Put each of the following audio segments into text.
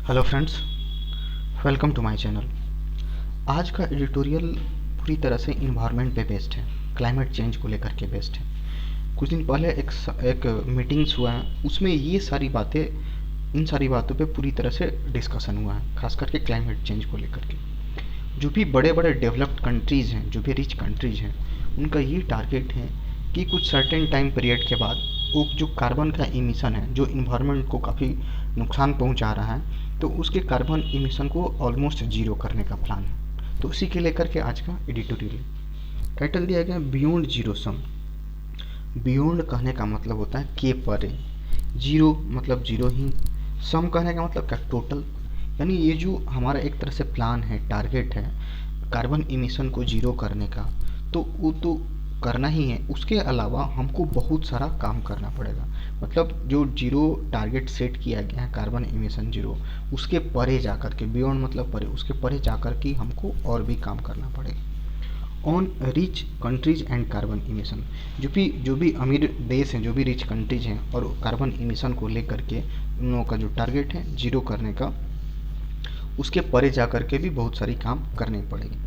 Hello friends, welcome to my channel. आज का editorial पूरी तरह से इन्वायरमेंट पे बेस्ड है, क्लाइमेट चेंज को लेकर के बेस्ड है। कुछ दिन पहले एक मीटिंग्स हुआ है, उसमें इन सारी बातों पे पूरी तरह से डिस्कशन हुआ है, खास करके क्लाइमेट चेंज को लेकर के। जो भी बड़े बड़े डेवलप्ड कंट्रीज़ हैं, जो भी रिच कंट्रीज़ हैं, उनका ये टारगेट है कि कुछ सर्टेन टाइम पीरियड के बाद वो जो कार्बन का इमिशन है, जो इन्वायरमेंट को काफ़ी नुकसान पहुंचा रहा है, तो उसके कार्बन इमिशन को ऑलमोस्ट ज़ीरो करने का प्लान है। तो उसी के लेकर के आज का एडिटोरियल टाइटल दिया गया बियॉन्ड जीरो सम। बियॉन्ड कहने का मतलब होता है के परे, जीरो मतलब जीरो ही, सम कहने का मतलब क्या, टोटल। यानी ये जो हमारा एक तरह से प्लान है, टारगेट है कार्बन इमिशन को जीरो करने का, तो वो तो करना ही है। उसके अलावा हमको बहुत सारा काम करना पड़ेगा। मतलब जो जीरो टारगेट सेट किया गया है, कार्बन इमिशन जीरो, उसके परे जाकर के, बियॉन्ड मतलब परे, उसके परे जाकर के हमको और भी काम करना पड़ेगा। On rich countries and carbon emission, जो भी अमीर देश हैं, जो भी रिच कंट्रीज हैं, और कार्बन इमिशन को लेकर के उन लोगों का जो टारगेट है जीरो करने का, उसके परे जाकर के भी बहुत सारी काम करनी पड़ेगी।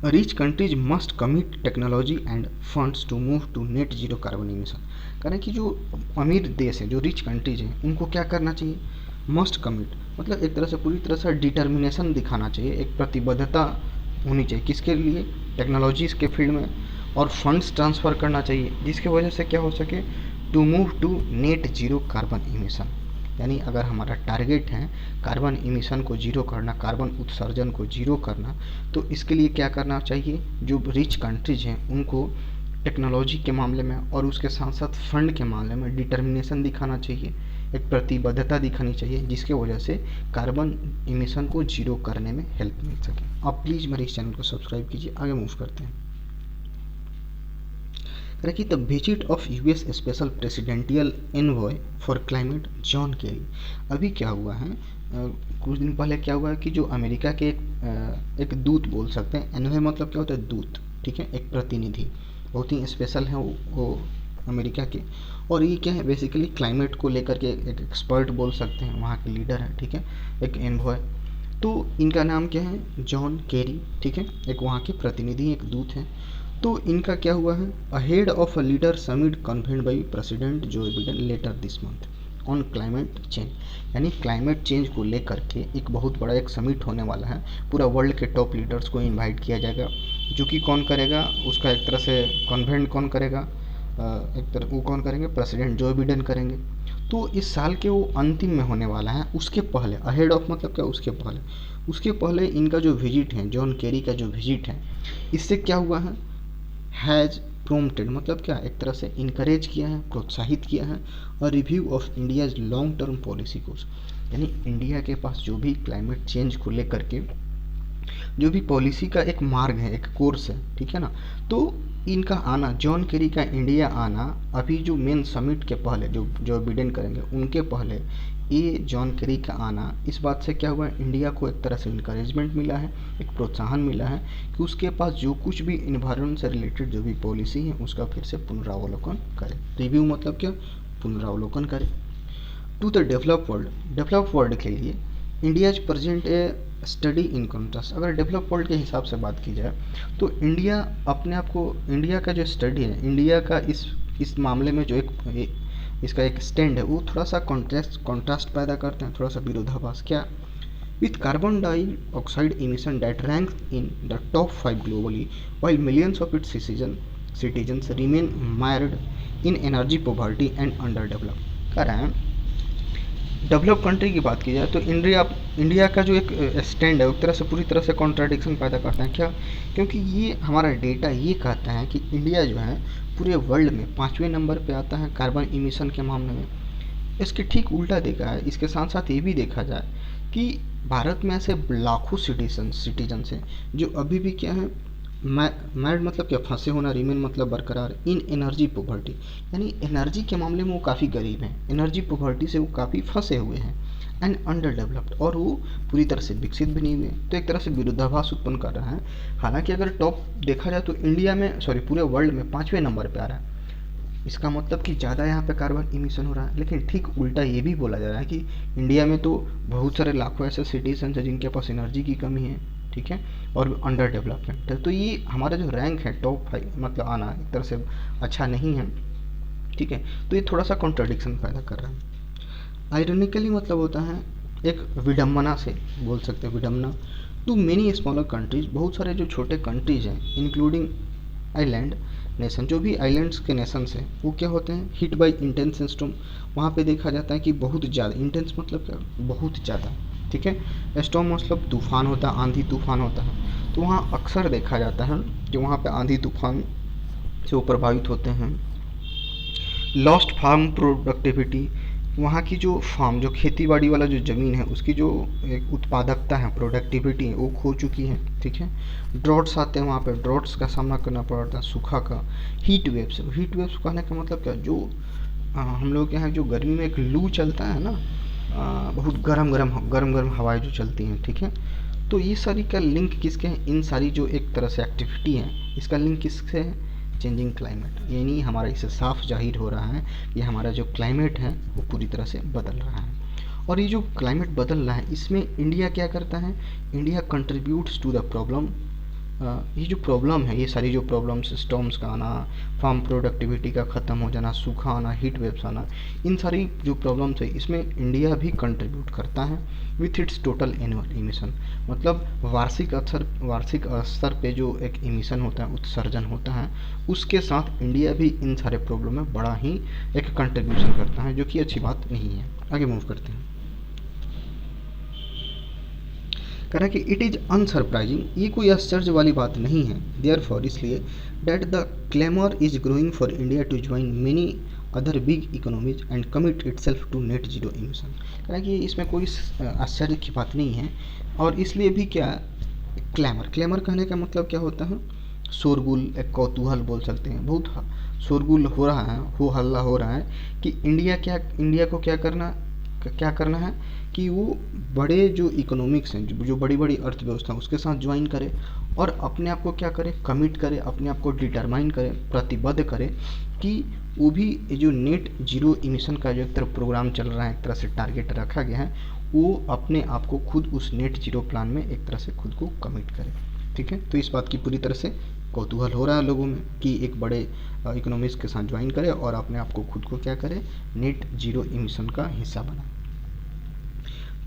Rich countries must commit technology and funds to move to net zero carbon emission. कारण कि जो अमीर देश हैं, जो रिच कंट्रीज हैं, उनको क्या करना चाहिए, मस्ट कमिट मतलब एक तरह से पूरी तरह से डिटर्मिनेशन दिखाना चाहिए, एक प्रतिबद्धता होनी चाहिए। किसके लिए, टेक्नोलॉजीज़ के फील्ड में, और फंड्स ट्रांसफ़र करना चाहिए, जिसकी वजह से क्या हो सके, to move to net zero carbon emission. यानी अगर हमारा टारगेट है कार्बन इमिशन को जीरो करना, कार्बन उत्सर्जन को जीरो करना, तो इसके लिए क्या करना चाहिए, जो रिच कंट्रीज हैं उनको टेक्नोलॉजी के मामले में और उसके साथ साथ फंड के मामले में डिटर्मिनेशन दिखाना चाहिए, एक प्रतिबद्धता दिखानी चाहिए, जिसके वजह से कार्बन इमिशन को जीरो करने में हेल्प मिल सके। आप प्लीज़ मेरे इस चैनल को सब्सक्राइब कीजिए। आगे मूव करते हैं। रखी the visit of US special presidential envoy for climate John Kerry. अभी क्या हुआ है, कुछ दिन पहले क्या हुआ है कि जो अमेरिका के एक दूत बोल सकते हैं, एनवॉय मतलब क्या होता है, दूत, ठीक है, एक प्रतिनिधि, बहुत ही स्पेशल है वो अमेरिका के। और ये क्या है, बेसिकली क्लाइमेट को लेकर के एक एक्सपर्ट बोल सकते हैं, वहाँ के लीडर है, ठीक है, एक एनवॉय। तो इनका नाम क्या है, जॉन केरी, ठीक है, एक वहाँ के प्रतिनिधि, एक दूत हैं। तो इनका क्या हुआ है, ahead of a leader summit convened by president Joe Biden later this month on climate change. यानी क्लाइमेट चेंज को लेकर के एक बहुत बड़ा एक समिट होने वाला है, पूरा वर्ल्ड के टॉप लीडर्स को इनवाइट किया जाएगा, जो कि कौन करेगा, उसका एक तरह से कन्वेंट कौन करेगा, एक तरह वो कौन करेंगे, प्रेसिडेंट जो बिडेन करेंगे। तो इस साल के वो अंतिम में होने वाला है। उसके पहले, अहेड ऑफ मतलब क्या, उसके पहले इनका जो विजिट है, जॉन केरी का जो विजिट है, इससे क्या हुआ है, हैज़ प्रोम्प्टेड मतलब क्या, एक तरह से इनकरेज किया है, प्रोत्साहित किया है, और review of India's long term policy course. यानी इंडिया के पास जो भी क्लाइमेट चेंज को लेकर के जो भी पॉलिसी का एक मार्ग है, एक कोर्स है, ठीक है ना। तो इनका आना, जॉन केरी का इंडिया आना, अभी जो मेन समिट के पहले जो बिडेन करेंगे उनके पहले ये जॉन केरी का आना, इस बात से क्या हुआ, इंडिया को एक तरह से इनकरेजमेंट मिला है, एक प्रोत्साहन मिला है कि उसके पास जो कुछ भी इन्वायरमेंट से रिलेटेड जो भी पॉलिसी है उसका फिर से पुनरावलोकन करे। रिव्यू मतलब क्या, पुनरावलोकन करे। टू द डेवलप वर्ल्ड के लिए India present A study in contrast. अगर डेवलप वर्ल्ड के हिसाब से बात की जाए तो इंडिया अपने आप को, इंडिया का जो स्टडी है, इंडिया का इस मामले में जो इसका एक स्टैंड है, वो थोड़ा सा कॉन्ट्रास्ट पैदा करते हैं, थोड़ा सा विरोधाभास। क्या, with carbon dioxide emission that ranks in the top 5 globally, while millions of its citizens remain mired in energy poverty and underdeveloped। कारण डेवलप कंट्री की बात की जाए तो इंडिया का जो एक स्टैंड है, एक तरह से पूरी तरह से कॉन्ट्राडिक्शन पैदा करता है। क्या, क्योंकि ये हमारा डेटा ये कहता है कि इंडिया जो है पूरे वर्ल्ड में 5वें नंबर पे आता है कार्बन इमिशन के मामले में। इसके ठीक उल्टा देखा है, इसके साथ साथ ये भी देखा जाए कि भारत में ऐसे लाखों सिटीजन्स हैं जो अभी भी क्या है, मैड मतलब क्या, फंसे होना, रिमेन मतलब बरकरार, इन एनर्जी पोवर्टी, यानी एनर्जी के मामले में वो काफ़ी गरीब हैं, एनर्जी पोवर्टी से वो काफ़ी फंसे हुए हैं, एंड अंडर डेवलप्ड, और वो पूरी तरह से विकसित भी नहीं हुए। तो एक तरह से विरोधाभास उत्पन्न कर रहा है। हालांकि अगर टॉप देखा जाए तो इंडिया में, सॉरी, पूरे वर्ल्ड में 5वें नंबर पे आ रहा है। इसका मतलब कि ज़्यादा यहाँ पे कार्बन इमिशन हो रहा है। लेकिन ठीक उल्टा ये भी बोला जा रहा है कि इंडिया में तो बहुत सारे लाखों ऐसे सिटीजन हैं जिनके पास एनर्जी की कमी है, ठीक है, और अंडर डेवलपमेंट है। तो ये हमारा जो रैंक है टॉप 5 मतलब आना एक तरह से अच्छा नहीं है, ठीक है। तो ये थोड़ा सा कॉन्ट्रडिक्शन पैदा कर रहा है। आयरनिकली मतलब होता है एक विडम्बना से बोल सकते हैं, विडम्बना। टू मेनी स्मॉलर कंट्रीज, बहुत सारे जो छोटे कंट्रीज हैं इंक्लूडिंग आइलैंड नेशन, जो भी आइलैंड्स के नेशंस हैं वो क्या होते हैं, हिट बाई इंटेंस स्टॉर्म। वहाँ पे देखा जाता है कि बहुत ज़्यादा, इंटेंस मतलब क्या, बहुत ज़्यादा, ठीक है। स्टॉर्म मतलब तूफान होता है, आंधी तूफान होता है। तो वहाँ अक्सर देखा जाता है कि वहाँ पे आंधी तूफान से वो प्रभावित होते हैं। लॉस्ट फार्म प्रोडक्टिविटी, वहाँ की जो फार्म, जो खेती बाड़ी वाला जो ज़मीन है उसकी जो एक उत्पादकता है, प्रोडक्टिविटी है, वो खो चुकी है, ठीक है। ड्रॉट्स आते हैं वहाँ पे, ड्रॉट्स का सामना करना पड़ता है, सूखा का। हीट वेव्स, हीट वेव्स कहने का मतलब क्या, जो हम लोग के यहाँ जो गर्मी में एक लू चलता है ना, बहुत गरम गरम हवाएं जो चलती हैं, ठीक है। तो ये सारी का लिंक किसके हैं, इन सारी जो एक तरह से एक्टिविटी है इसका लिंक किससे है, चेंजिंग क्लाइमेट। यानी हमारा इससे साफ जाहिर हो रहा है कि हमारा जो क्लाइमेट है वो पूरी तरह से बदल रहा है। और ये जो क्लाइमेट बदल रहा है इसमें इंडिया क्या करता है, India contributes to the problem. ये जो प्रॉब्लम है, ये सारी जो प्रॉब्लम्स, स्टॉर्म्स का आना, फार्म प्रोडक्टिविटी का ख़त्म हो जाना, सूखा आना, हीट वेव्स आना, इन सारी जो प्रॉब्लम्स है इसमें इंडिया भी कंट्रीब्यूट करता है with its total annual emission. मतलब वार्षिक स्तर पे जो एक इमिशन होता है, उत्सर्जन होता है, उसके साथ इंडिया भी इन सारे प्रॉब्लम में बड़ा ही एक कंट्रीब्यूशन करता है, जो कि अच्छी बात नहीं है। आगे मूव करते हैं। कह रहा है कि इट इज़ अनसरप्राइजिंग, ये कोई आश्चर्य वाली बात नहीं है, देयरफॉर इसलिए, that the clamour is growing for India to join many other big economies and commit itself to net zero emission. कह रहा है कि इसमें कोई आश्चर्य की बात नहीं है। और इसलिए भी क्या, क्लेमर कहने का मतलब क्या होता है, शोरगुल, एक कौतूहल बोल सकते हैं। बहुत शोरगुल हो रहा है, हो हल्ला हो रहा है कि इंडिया को क्या करना है कि वो बड़े जो इकोनॉमिक्स हैं, जो बड़ी बड़ी अर्थव्यवस्था उसके साथ ज्वाइन करे और अपने आप को क्या करे, कमिट करे, अपने आप को डिटरमाइन करे, प्रतिबद्ध करे कि वो भी जो नेट जीरो इमिशन का जो एक तरह प्रोग्राम चल रहा है, एक तरह से टारगेट रखा गया है, वो अपने आप को खुद उस नेट जीरो प्लान में एक तरह से खुद को कमिट करे, ठीक है। तो इस बात की पूरी तरह से कौतूहल हो रहा है लोगों में कि एक बड़े इकोनॉमिक्स के साथ ज्वाइन करे और अपने आप को खुद को क्या करे, नेट जीरो इमिशन का हिस्सा बनाए।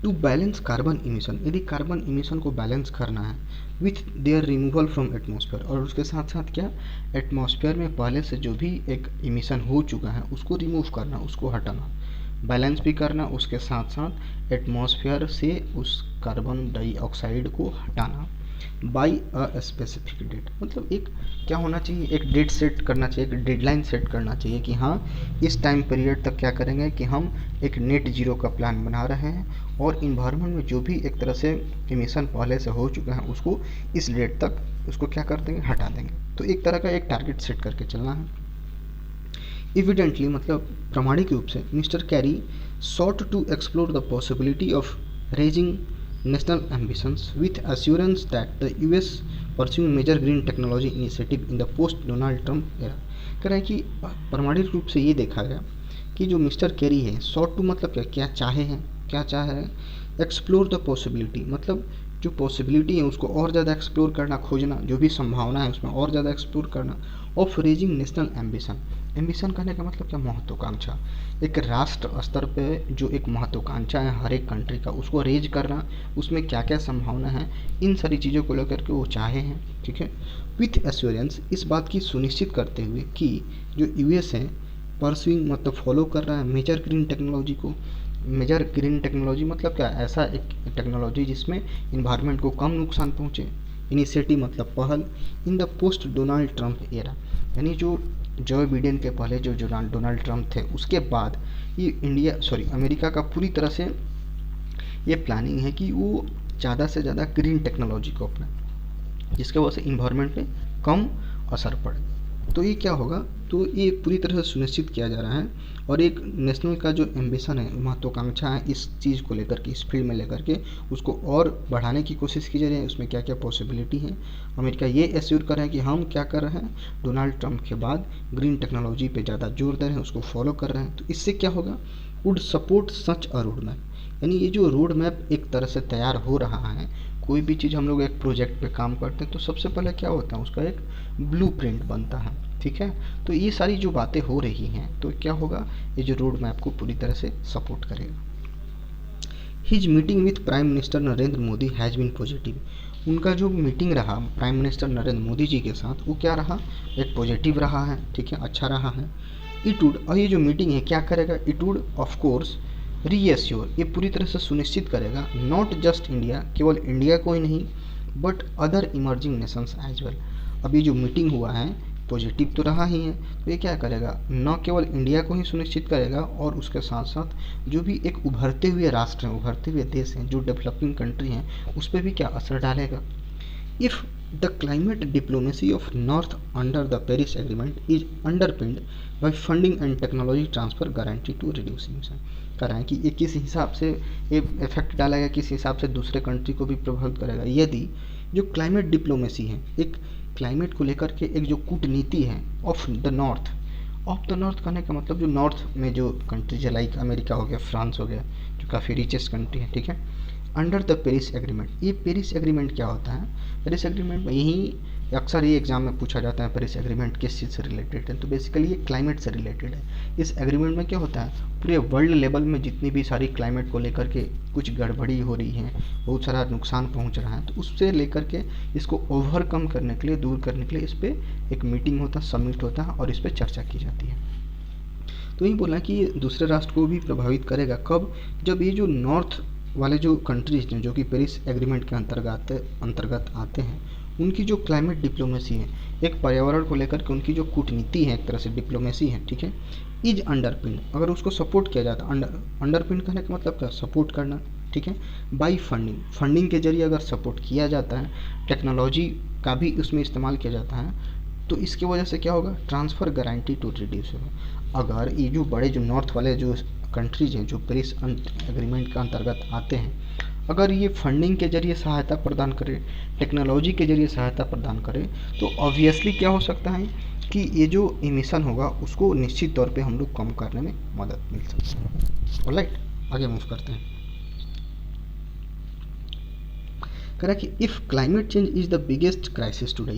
टू बैलेंस कार्बन इमिशन, यदि कार्बन इमिशन को बैलेंस करना है with their removal from atmosphere, और उसके साथ साथ क्या, एटमॉस्फेयर में पहले से जो भी एक इमिशन हो चुका है उसको रिमूव करना, उसको हटाना, बैलेंस भी करना, उसके साथ साथ एटमॉस्फेयर से उस कार्बन डाइऑक्साइड को हटाना बाई अ स्पेसिफिक डेट। मतलब एक क्या होना चाहिए, एक डेट सेट करना चाहिए, एक डेडलाइन सेट करना चाहिए कि हाँ इस टाइम पीरियड तक क्या करेंगे कि हम एक नेट जीरो का प्लान बना रहे हैं और इन्वायरमेंट में जो भी एक तरह से इमिशन पहले से हो चुका है उसको इस डेट तक उसको क्या कर देंगे, हटा देंगे। तो एक तरह का एक टारगेट सेट करके चलना है। इविडेंटली मतलब प्रामाणिक रूप से mister carry sought to explore the possibility of raising national ambitions with assurance that the US pursuing major green technology initiative in the post Donald Trump era। कह रहा है कि प्रामाणिक रूप से ये देखा गया कि जो मिस्टर कैरी है, sought to मतलब क्या चाह रहे हैं, एक्सप्लोर द पॉसिबिलिटी मतलब जो पॉसिबिलिटी है उसको और ज़्यादा एक्सप्लोर करना, खोजना, जो भी संभावना है उसमें और ज़्यादा एक्सप्लोर करना, ऑफ रेजिंग नेशनल एम्बिशन कहने का मतलब क्या, महत्वाकांक्षा। एक राष्ट्र स्तर पे जो एक महत्वाकांक्षा है हर एक कंट्री का, उसको रेज करना, उसमें क्या क्या संभावना है, इन सारी चीज़ों को लेकर के वो चाहे हैं, ठीक है। विथ एश्योरेंस, इस बात की सुनिश्चित करते हुए कि जो यूएस है परसुइंग मतलब फॉलो कर रहा है मेजर ग्रीन टेक्नोलॉजी को। मेजर ग्रीन टेक्नोलॉजी मतलब क्या, ऐसा एक टेक्नोलॉजी जिसमें इन्वायरमेंट को कम नुकसान पहुँचे। इनिशिएटिव मतलब पहल in the post Donald Trump era, यानी जो बिडेन के पहले जो डोनाल्ड ट्रंप थे उसके बाद ये अमेरिका का पूरी तरह से ये प्लानिंग है कि वो ज़्यादा से ज़्यादा ग्रीन टेक्नोलॉजी को अपनाए जिसके वजह से इन्वायरमेंट पे कम असर पड़े। तो ये क्या होगा, तो ये पूरी तरह से सुनिश्चित किया जा रहा है और एक नेशनल का जो एम्बिशन है, महत्वाकांक्षा है इस चीज़ को लेकर के, इस फील्ड में लेकर के उसको और बढ़ाने की कोशिश की जा रही है। उसमें क्या क्या पॉसिबिलिटी है, अमेरिका ये एश्योर कर रहे हैं कि हम क्या कर रहे हैं, डोनाल्ड ट्रंप के बाद ग्रीन टेक्नोलॉजी पे ज़्यादा जोर दे रहे हैं, उसको फॉलो कर रहे हैं। तो इससे क्या होगा, would support such a road map, यानी ये जो रोड मैप एक तरह से तैयार हो रहा है। कोई भी चीज़ हम लोग एक प्रोजेक्ट पे काम करते हैं तो सबसे पहले क्या होता है, उसका एक ब्लूप्रिंट बनता है, ठीक है। तो ये सारी जो बातें हो रही हैं तो क्या होगा, ये जो रोड मैप को पूरी तरह से सपोर्ट करेगा। His meeting with prime minister Narendra Modi has been positive, उनका जो मीटिंग रहा प्राइम मिनिस्टर नरेंद्र मोदी जी के साथ वो क्या रहा, एक पॉजिटिव रहा है, ठीक है, अच्छा रहा है। इट वुड, और ये जो मीटिंग है क्या करेगा, it would of course reassure, ये पूरी तरह से सुनिश्चित करेगा नॉट जस्ट इंडिया, केवल इंडिया को ही नहीं, but other emerging nations as well. अब ये जो मीटिंग हुआ है पॉजिटिव तो रहा ही है, तो ये क्या करेगा, न केवल इंडिया को ही सुनिश्चित करेगा और उसके साथ साथ जो भी एक उभरते हुए राष्ट्र हैं, उभरते हुए देश हैं, जो डेवलपिंग कंट्री हैं, उस पर भी क्या असर डालेगा। If the climate diplomacy of north under the Paris agreement is underpinned by funding and technology transfer guarantee to reduce emission, कह रहे हैं कि ये किस हिसाब से ये इफेक्ट डालेगा, किस हिसाब से दूसरे कंट्री को भी प्रभावित करेगा। यदि जो क्लाइमेट डिप्लोमेसी है, एक क्लाइमेट को लेकर के एक जो कूटनीति है ऑफ द नॉर्थ कहने का मतलब जो नॉर्थ में जो कंट्रीज है, लाइक अमेरिका हो गया, फ्रांस हो गया, जो काफ़ी रिचेस्ट कंट्री है, ठीक है, अंडर द पेरिस एग्रीमेंट। ये पेरिस एग्रीमेंट क्या होता है, पेरिस एग्रीमेंट में यही अक्सर ये एग्जाम में पूछा जाता है, पेरिस एग्रीमेंट किस चीज़ से रिलेटेड है, तो बेसिकली ये क्लाइमेट से रिलेटेड है। इस एग्रीमेंट में क्या होता है, पूरे वर्ल्ड लेवल में जितनी भी सारी क्लाइमेट को लेकर के कुछ गड़बड़ी हो रही है, बहुत सारा नुकसान पहुंच रहा है, तो उससे लेकर के इसको ओवरकम करने के लिए, दूर करने के लिए इस पर एक मीटिंग होता है, समिट होता है और इस पर चर्चा की जाती है। तो यही बोला कि ये दूसरे राष्ट्र को भी प्रभावित करेगा, कब, जब ये जो नॉर्थ वाले जो कंट्रीज हैं जो कि पेरिस एग्रीमेंट के अंतर्गत आते हैं, उनकी जो क्लाइमेट डिप्लोमेसी है, एक पर्यावरण को लेकर के उनकी जो कूटनीति है, एक तरह से डिप्लोमेसी है, ठीक है, इज अंडरपिन, अगर उसको सपोर्ट किया जाता है, अंडरपिन कहने का मतलब क्या, सपोर्ट करना, ठीक है, बाई फंडिंग के जरिए अगर सपोर्ट किया जाता है, टेक्नोलॉजी का भी उसमें इस्तेमाल किया जाता है, तो इसकी वजह से क्या होगा, ट्रांसफ़र गारंटी टू रिड्यूस होगा। अगर ये जो बड़े जो नॉर्थ वाले जो कंट्रीज हैं जो पेरिस एग्रीमेंट के अंतर्गत आते हैं, अगर ये फंडिंग के जरिए सहायता प्रदान करें, टेक्नोलॉजी के जरिए सहायता प्रदान करें, तो ऑब्वियसली क्या हो सकता है कि ये जो इमिशन होगा उसको निश्चित तौर पे हम लोग कम करने में मदद मिल सकती है। ऑलराइट, आगे मूव करते हैं। कह रहा है कि if climate change is the biggest crisis today,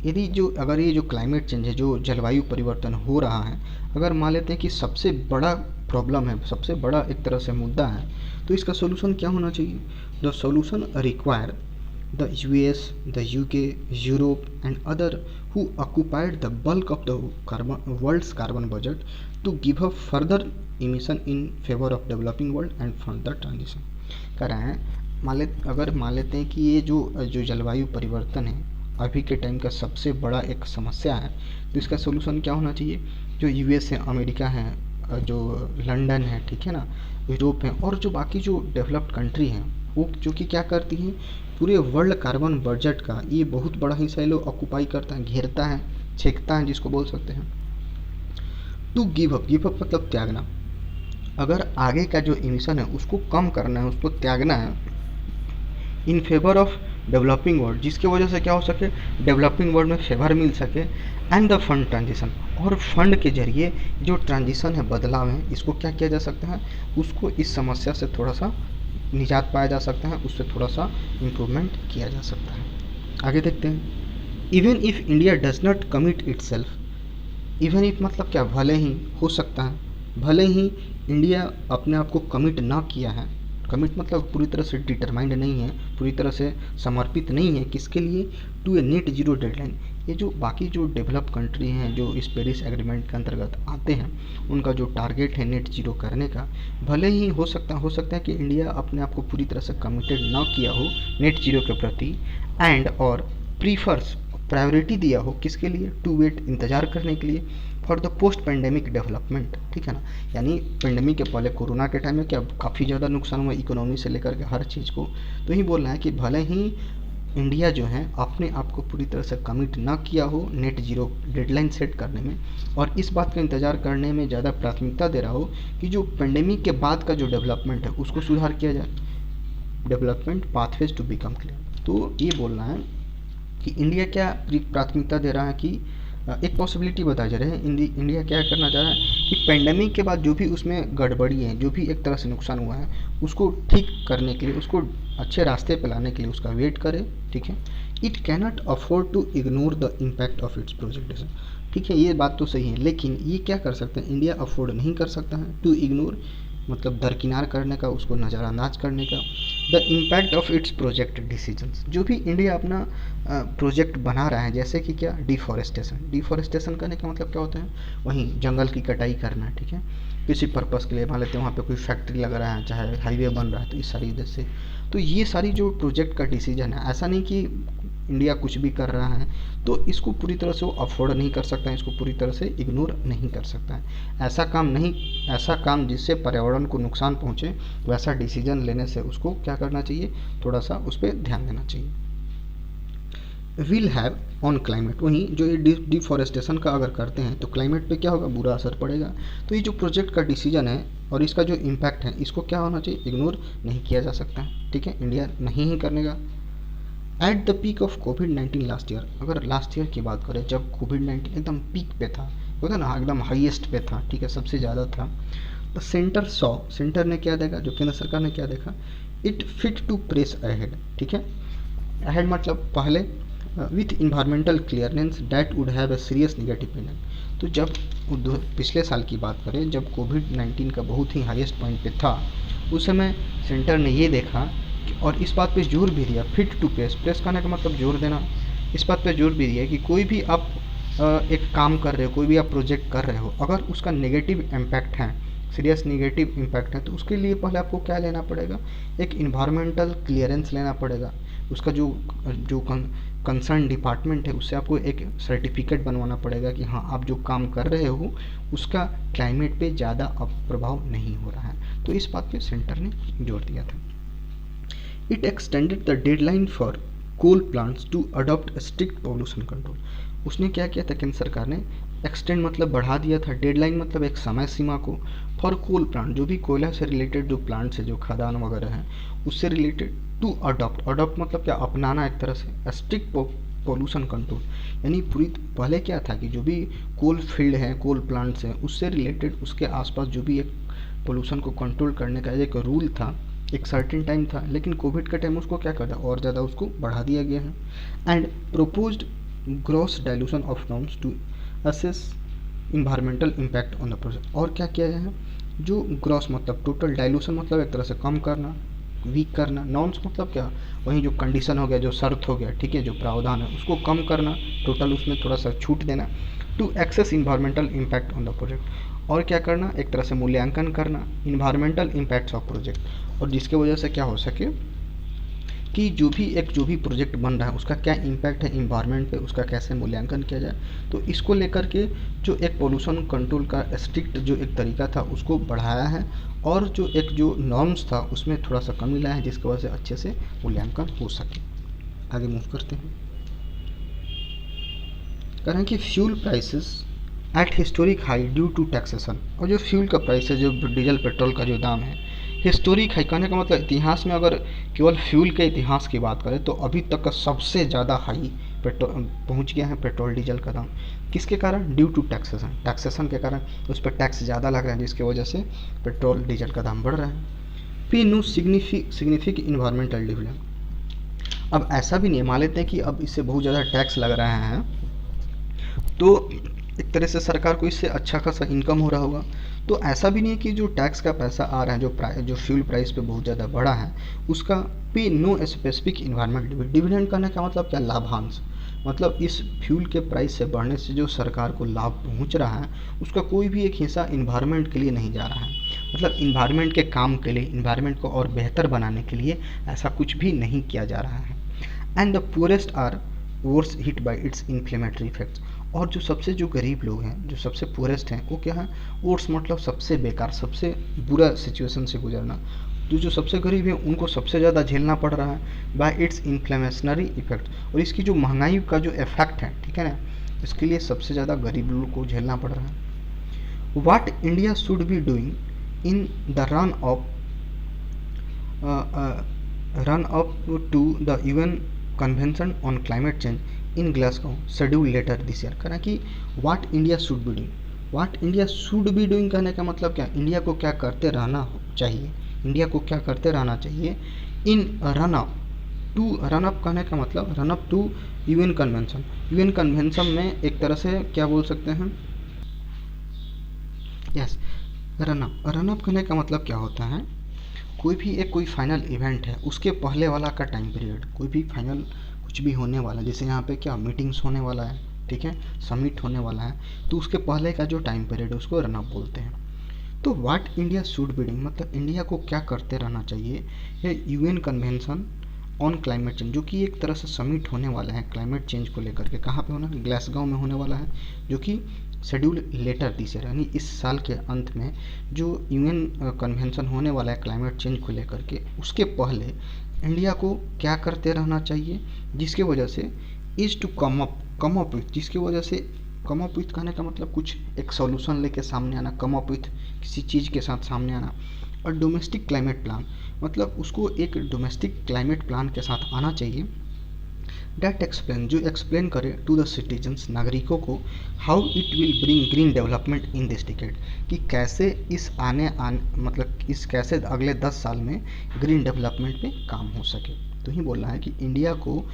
यदि जो अगर ये जो क्लाइमेट चेंज है, जो जलवायु परिवर्तन हो रहा है, अगर मान लेते हैं कि सबसे बड़ा प्रॉब्लम है, सबसे बड़ा एक तरह से मुद्दा है, तो इसका सोल्यूशन क्या होना चाहिए, the solution require the US, the UK, Europe and other who occupied the bulk of the world's carbon budget to give a further emission in favour of developing world and fund the transition. कह रहे हैं अगर मान लेते हैं कि ये जो जलवायु परिवर्तन है अभी के टाइम का सबसे बड़ा एक समस्या है, तो इसका सोल्यूशन क्या होना चाहिए, जो यूएस है, अमेरिका है, जो लंदन है, ठीक है ना, यूरोप है, और जो बाकी जो डेवलप्ड कंट्री हैं, वो जो कि क्या करती हैं, पूरे वर्ल्ड कार्बन बजट का ये बहुत बड़ा हिस्सा ये लोग ऑक्यूपाई करता है, घेरता है, छेकता है, जिसको बोल सकते हैं। टू गिव अप मतलब त्यागना, अगर आगे का जो इमिशन है उसको कम करना है, उसको त्यागना है, इन फेवर ऑफ डेवलपिंग वर्ल्ड, जिसकी वजह से क्या हो सके, डेवलपिंग वर्ल्ड में फेवर मिल सके, एंड द फंड ट्रांजिशन, और फंड के जरिए जो ट्रांजिशन है, बदलाव है, इसको क्या किया जा सकता है, उसको इस समस्या से थोड़ा सा निजात पाया जा सकता है, उससे थोड़ा सा इम्प्रूवमेंट किया जा सकता है। आगे देखते हैं। Even if India does not commit itself, even if मतलब क्या, भले ही हो सकता है, भले ही इंडिया अपने आप को कमिट ना किया है, कमिट मतलब पूरी तरह से डिटरमाइंड नहीं है, पूरी तरह से समर्पित नहीं है, किसके लिए, to a net zero deadline. ये जो बाकी जो डेवलप कंट्री हैं जो इस पेरिस एग्रीमेंट के अंतर्गत आते हैं, उनका जो टारगेट है नेट जीरो करने का, भले ही हो सकता है कि इंडिया अपने आप को पूरी तरह से कमिटेड ना किया हो नेट जीरो के प्रति, एंड और प्रीफर्स प्रायोरिटी दिया हो किसके लिए, टू वेट, इंतज़ार करने के लिए, for the post pandemic development, ठीक है ना, यानी पेंडेमिक के पहले कोरोना के टाइम में क्या काफ़ी ज़्यादा नुकसान हुआ इकोनॉमी से लेकर के हर चीज़ को, तो ही बोल रहा है कि भले ही इंडिया जो है अपने आप को पूरी तरह से कमिट ना किया हो नेट जीरो डेडलाइन सेट करने में, और इस बात का इंतज़ार करने में ज़्यादा प्राथमिकता दे रहा हो कि जो पेंडेमिक के बाद का जो डेवलपमेंट है उसको सुधार किया जाए, development pathways to become clear. तो ये बोलना है कि इंडिया क्या प्राथमिकता दे रहा है कि एक पॉसिबिलिटी बताई जा रही है, इंडिया क्या करना चाह रहा है कि पेंडेमिक के बाद जो भी उसमें गड़बड़ी है, जो भी एक तरह से नुकसान हुआ है, उसको ठीक करने के लिए, उसको अच्छे रास्ते पे लाने के लिए उसका वेट करे, ठीक है। It cannot afford to ignore the impact of its project, ठीक है, ये बात तो सही है, लेकिन ये क्या कर सकते हैं, इंडिया अफोर्ड नहीं कर सकता है टू इग्नोर, मतलब दरकिनार करने का, उसको नज़रअंदाज करने का, the impact of its project decisions. जो भी इंडिया अपना प्रोजेक्ट बना रहा है, जैसे कि क्या, डिफॉरेस्टेशन करने का मतलब क्या होता है, वहीं जंगल की कटाई करना, ठीक है, किसी पर्पज़ के लिए, मान लेते हैं वहाँ पे कोई फैक्ट्री लग रहा है, चाहे हाईवे बन रहा है, तो इस सारी वजह से, तो ये सारी जो प्रोजेक्ट का डिसीजन है, ऐसा नहीं कि इंडिया कुछ भी कर रहा है तो इसको पूरी तरह से वो अफोर्ड नहीं कर सकता है, इसको पूरी तरह से इग्नोर नहीं कर सकता है। ऐसा काम जिससे पर्यावरण को नुकसान पहुँचे, वैसा डिसीजन लेने से उसको क्या करना चाहिए, थोड़ा सा उस पर ध्यान देना चाहिए। विल हैव ऑन क्लाइमेट, वहीं जो ये डिफॉरेस्टेशन का अगर करते हैं तो क्लाइमेट पे क्या होगा, बुरा असर पड़ेगा। तो ये जो प्रोजेक्ट का डिसीजन है और इसका जो इम्पैक्ट है, इसको क्या होना चाहिए, इग्नोर नहीं किया जा सकता है, ठीक है, इंडिया नहीं ही करने का। At the peak of covid last year, अगर लास्ट ईयर की बात करें जब कोविड-19 एकदम पीक पे था, होता ना एकदम हाईएस्ट पे था, ठीक है, सबसे ज़्यादा था, तो सेंटर ने क्या देखा, जो केंद्र सरकार ने क्या देखा, it fit to press ahead, ठीक है, अहेड मतलब पहले, with environmental clearance that would have a serious negative impact. तो जब पिछले साल की बात करें, जब कोविड-19 का बहुत ही हाईएस्ट पॉइंट पे था, उस समय सेंटर ने ये देखा और इस बात पे जोर भी दिया, फिट टू प्रेस करने का मतलब जोर देना, इस बात पे जोर भी दिया कि कोई भी आप एक काम कर रहे हो, कोई भी आप प्रोजेक्ट कर रहे हो, अगर उसका नेगेटिव इम्पैक्ट है, सीरियस नेगेटिव इम्पैक्ट है, तो उसके लिए पहले आपको क्या लेना पड़ेगा, एक इन्वायरमेंटल क्लियरेंस लेना पड़ेगा, उसका जो कंसर्न डिपार्टमेंट है उससे आपको एक सर्टिफिकेट बनवाना पड़ेगा कि हाँ आप जो काम कर रहे हो उसका क्लाइमेट पे ज़्यादा प्रभाव नहीं हो रहा है। तो इस बात पे सेंटर ने जोर दिया था। It extended the deadline for coal plants to adopt a strict pollution control। उसने क्या किया था केंद्र सरकार ने, एक्सटेंड मतलब बढ़ा दिया था, डेडलाइन मतलब एक समय सीमा को, फॉर कोल प्लांट, जो भी कोयला से रिलेटेड जो प्लांट्स है, जो खदान वगैरह हैं, उससे रिलेटेड, टू अडॉप्ट मतलब क्या, अपनाना एक तरह से, स्ट्रिक्ट पोल्यूशन कंट्रोल, यानी पूरी पहले क्या था कि जो भी कोल फील्ड है, कोल प्लांट्स हैं, उससे रिलेटेड उसके आसपास जो भी एक पोल्यूशन को कंट्रोल करने का एक रूल था, एक सर्टेन टाइम था, लेकिन कोविड का टाइम उसको क्या कर दिया, और ज़्यादा उसको बढ़ा दिया गया है। And proposed gross dilution of norms to assess environmental impact on the project. और क्या किया गया है, जो ग्रॉस मतलब टोटल, डाइल्यूशन मतलब एक तरह से कम करना, वीक करना, नॉर्म्स मतलब क्या, वहीं जो कंडीशन हो गया, जो शर्त हो गया, ठीक है, जो प्रावधान है उसको कम करना, टोटल उसमें थोड़ा सा छूट देना, to access environmental impact on the project. और क्या करना, एक तरह से मूल्यांकन करना इन्वायरमेंटल इम्पैक्ट्स ऑफ प्रोजेक्ट, और जिसके वजह से क्या हो सके कि जो भी प्रोजेक्ट बन रहा है उसका क्या इम्पैक्ट है इन्वायरमेंट पे, उसका कैसे मूल्यांकन किया जाए। तो इसको लेकर के जो एक पोल्यूशन कंट्रोल का स्ट्रिक्ट जो एक तरीका था उसको बढ़ाया है, और जो नॉर्म्स था उसमें थोड़ा सा कमी लाया है, जिसकी वजह से अच्छे से मूल्यांकन हो सके। आगे मूव करते हैं। कह रहे हैं कि fuel prices at historic high due to taxation, और जो फ्यूल का प्राइस है, जो डीजल पेट्रोल का जो दाम है, हिस्टोरिक हाई कहने का मतलब इतिहास में, अगर केवल फ्यूल के इतिहास की बात करें तो अभी तक का सबसे ज़्यादा हाई पहुंच गया है पेट्रोल डीजल का दाम। किसके कारण, ड्यू टू टैक्सेशन के कारण उस पर टैक्स ज़्यादा लग रहा है, जिसकी वजह से पेट्रोल डीजल का दाम बढ़ रहा है। पी नो सिग्निफिक इन्वायरमेंटल डिविडेंड। अब ऐसा भी नहीं, मान लेते हैं कि अब इससे बहुत ज़्यादा टैक्स लग रहा है, तो एक तरह से सरकार को इससे अच्छा खासा इनकम हो रहा होगा। तो ऐसा भी नहीं है कि जो टैक्स का पैसा आ रहा है, जो फ्यूल प्राइस पे बहुत ज़्यादा बढ़ा है, उसका पे नो स्पेसिफिक इन्वायरमेंट डिविडेंड करने का मतलब क्या, लाभांश, मतलब इस फ्यूल के प्राइस से बढ़ने से जो सरकार को लाभ पहुंच रहा है उसका कोई भी एक हिस्सा इन्वायरमेंट के लिए नहीं जा रहा है, मतलब इन्वायरमेंट के काम के लिए, इन्वायरमेंट को और बेहतर बनाने के लिए ऐसा कुछ भी नहीं किया जा रहा है। And the poorest are worse hit by its inflammatory effects. और जो गरीब लोग हैं, जो सबसे पुअरेस्ट हैं, वो क्या है, वर्स मतलब सबसे बेकार, सबसे बुरा सिचुएशन से गुजरना, जो सबसे गरीब है उनको सबसे ज़्यादा झेलना पड़ रहा है बाय इट्स इन्फ्लेमेशनरी इफेक्ट, और इसकी जो महंगाई का जो इफेक्ट है, ठीक है ना, इसके लिए सबसे ज़्यादा गरीब लोगों को झेलना पड़ रहा है। What India should be doing in the run up to the UN convention on climate change in Glasgow schedule later this year. कहना कि what India should be doing, what India should be doing कहने का मतलब क्या, India को क्या करते रहना चाहिए, इंडिया को क्या करते रहना चाहिए in run up to, run up कहने का मतलब run up to UN convention, UN convention में एक तरह से क्या बोल सकते हैं, yes run up, run up कहने का मतलब क्या होता है, कोई भी एक कोई फाइनल इवेंट है उसके पहले वाला का टाइम पीरियड, कोई भी फाइनल कुछ भी होने वाला है, जैसे यहाँ पे क्या मीटिंग्स होने वाला है, ठीक है, समिट होने वाला है, तो उसके पहले का जो टाइम पीरियड है उसको रन अप बोलते हैं। तो what India should be doing मतलब इंडिया को क्या करते रहना चाहिए, ये UN convention on climate change, जो कि एक तरह से समिट होने वाला है क्लाइमेट चेंज को लेकर के, कहाँ पे होना है, ग्लासगो में होने वाला है, जो कि शेड्यूल लेटर दिस ईयर यानी इस साल के अंत में जो यूएन कन्वेंशन होने वाला है क्लाइमेट चेंज को लेकर के, उसके पहले इंडिया को क्या करते रहना चाहिए, जिसके वजह से is to come up with, जिसकी वजह से कम अप विथ कहने का मतलब कुछ एक सॉल्यूशन लेके सामने आना, कम अप विथ किसी चीज़ के साथ सामने आना, और डोमेस्टिक क्लाइमेट प्लान मतलब उसको एक डोमेस्टिक क्लाइमेट प्लान के साथ आना चाहिए, डेट एक्सप्लेन जो एक्सप्लेन करे टू द सिटीजन्स नागरिकों को how it will bring green development in this decade, कि कैसे इस मतलब इस कैसे अगले 10 साल में ग्रीन डेवलपमेंट में काम हो सके। तो ही बोल रहा है कि इंडिया को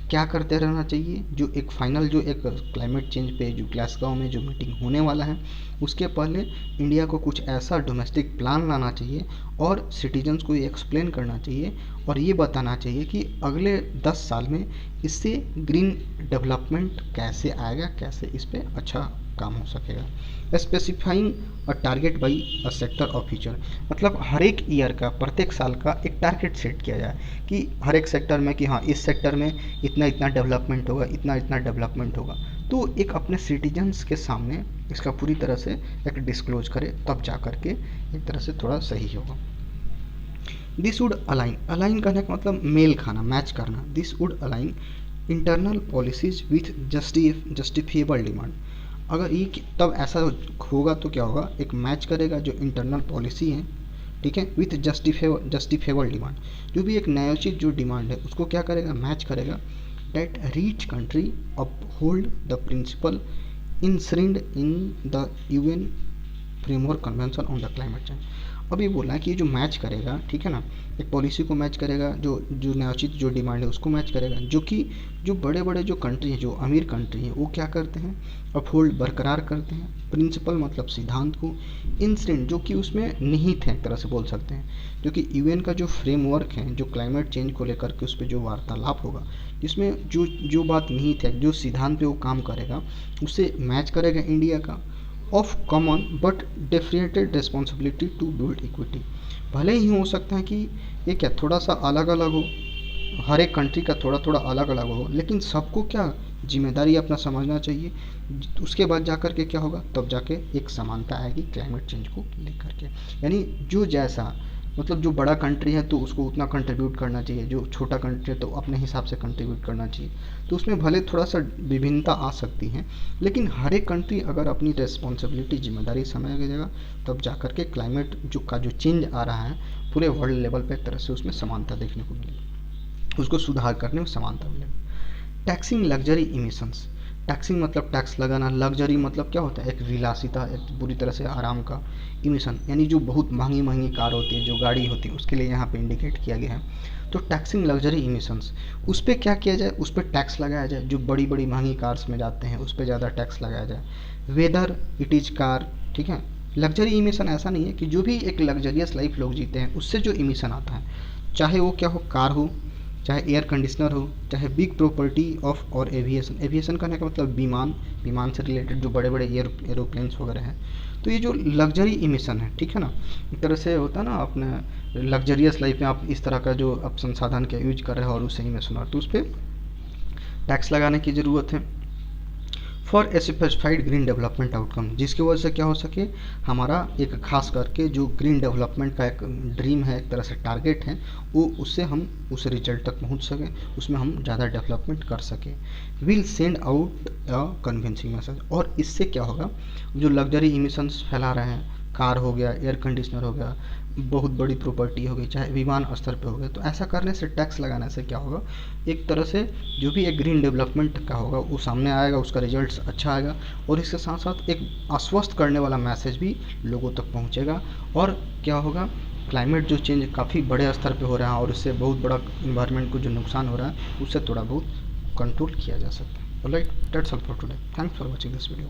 क्या करते रहना चाहिए, जो एक फाइनल जो एक क्लाइमेट चेंज पे जो ग्लासगो में जो मीटिंग होने वाला है उसके पहले इंडिया को कुछ ऐसा डोमेस्टिक प्लान लाना चाहिए और सिटीजन्स को ये एक्सप्लेन करना चाहिए और ये बताना चाहिए कि अगले 10 साल में इससे ग्रीन डेवलपमेंट कैसे आएगा, कैसे इस पर अच्छा काम हो सकेगा। Specifying a target by a sector of future मतलब हर एक ईयर का, प्रत्येक साल का एक टारगेट सेट किया जाए कि हर एक सेक्टर में कि हाँ इस सेक्टर में इतना इतना डेवलपमेंट होगा, इतना इतना डेवलपमेंट होगा, तो एक अपने सिटीजन्स के सामने इसका पूरी तरह से एक डिस्क्लोज करे, तब जा कर के एक तरह से थोड़ा सही होगा। दिस वुड अलाइन, अलाइन करने का मतलब मेल खाना, मैच करना, this would align internal policies with justifiable demand. अगर ये तब ऐसा होगा तो क्या होगा, एक मैच करेगा जो इंटरनल पॉलिसी है, ठीक है, विथ जस्टिफेबल डिमांड, जो भी एक न्यायोचित जो डिमांड है उसको क्या करेगा, मैच करेगा, that rich country uphold the principle enshrined in the UN framework convention on the climate change. अब ये बोला है कि ये जो मैच करेगा, ठीक है ना, एक पॉलिसी को मैच करेगा, जो न्यायोचित जो डिमांड है उसको मैच करेगा, जो कि जो बड़े बड़े जो कंट्री हैं, जो अमीर कंट्री हैं, वो क्या करते हैं, अपहोल्ड बरकरार करते हैं, प्रिंसिपल मतलब सिद्धांत को, इंसिडेंट जो कि उसमें निहित है एक तरह से बोल सकते हैं, जो कि यूएन का जो फ्रेमवर्क है जो क्लाइमेट चेंज को लेकर के उस पर जो वार्तालाप होगा, जिसमें जो बात निहित है, जो सिद्धांत पे वो काम करेगा, उससे मैच करेगा इंडिया का, of common but differentiated responsibility to build equity. भले ही हो सकता है कि ये क्या थोड़ा सा अलग अलग हो, हर एक कंट्री का थोड़ा थोड़ा अलग अलग हो, लेकिन सबको क्या जिम्मेदारी अपना समझना चाहिए, उसके बाद जाकर के क्या होगा, तब जाके एक समानता आएगी क्लाइमेट चेंज को लेकर के। यानी जो जैसा मतलब जो बड़ा कंट्री है तो उसको उतना कंट्रीब्यूट करना चाहिए, जो छोटा कंट्री है तो अपने हिसाब से कंट्रीब्यूट करना चाहिए, तो उसमें भले थोड़ा सा विभिन्नता आ सकती है, लेकिन हर एक कंट्री अगर अपनी रिस्पॉन्सिबिलिटी जिम्मेदारी समझेगा तब जा कर के क्लाइमेट जो चेंज आ रहा है पूरे वर्ल्ड लेवल पर एक तरह से उसमें समानता देखने को मिलेगी, उसको सुधार करने में समानता मिलेगी। टैक्सिंग लग्जरी इमिशंस, टैक्सिंग मतलब टैक्स लगाना, लग्जरी मतलब क्या होता है, एक विलासिता, एक बुरी तरह से आराम का, इमिशन यानी जो बहुत महंगी महंगी कार होती है, जो गाड़ी होती है, उसके लिए यहाँ पे इंडिकेट किया गया है। तो टैक्सिंग लग्जरी इमिशंस, उस पर क्या किया जाए, उस पर टैक्स लगाया जाए, जो बड़ी बड़ी महंगी कार्स में जाते हैं उस पर ज़्यादा टैक्स लगाया जाए। वेदर इट इज़ कार, ठीक है, लग्जरी इमिशन ऐसा नहीं है कि जो भी एक लग्जरियस लाइफ लोग जीते हैं उससे जो इमिशन आता है, चाहे वो क्या हो, कार हो, चाहे एयर कंडीशनर हो, चाहे बिग प्रॉपर्टी ऑफ और एविएशन, एविएशन करने का मतलब विमान से रिलेटेड जो बड़े बड़े एरोप्लेन्स वगैरह हैं, तो ये जो लग्जरी इमिशन है, ठीक है ना, एक तरह से होता है ना अपने लग्जरियस लाइफ में आप इस तरह का जो आप संसाधन का यूज कर रहे हो और उससे इमिशन हो, तो उस पर टैक्स लगाने की ज़रूरत है। For a specified green development outcome, जिसकी वजह से क्या हो सके, हमारा एक खास करके जो ग्रीन डेवलपमेंट का एक ड्रीम है, एक तरह से टारगेट है, वो उससे हम उस रिजल्ट तक पहुंच सकें, उसमें हम ज़्यादा डेवलपमेंट कर सकें। Will send out a convincing message, और इससे क्या होगा, जो लग्जरी इमिशंस फैला रहे हैं, कार हो गया, एयर कंडीशनर हो गया, बहुत बड़ी प्रॉपर्टी हो गई, चाहे विमान स्तर पे हो गए, तो ऐसा करने से, टैक्स लगाने से क्या होगा, एक तरह से जो भी एक ग्रीन डेवलपमेंट का होगा वो सामने आएगा, उसका रिजल्ट अच्छा आएगा, और इसके साथ साथ एक आश्वस्त करने वाला मैसेज भी लोगों तक पहुंचेगा। और क्या होगा, क्लाइमेट जो चेंज काफ़ी बड़े स्तर पे हो रहा है और इससे बहुत बड़ा इन्वायरमेंट को जो नुकसान हो रहा है उससे थोड़ा बहुत कंट्रोल किया जा सकता है। Alright, that's all for today, thanks for watching this video.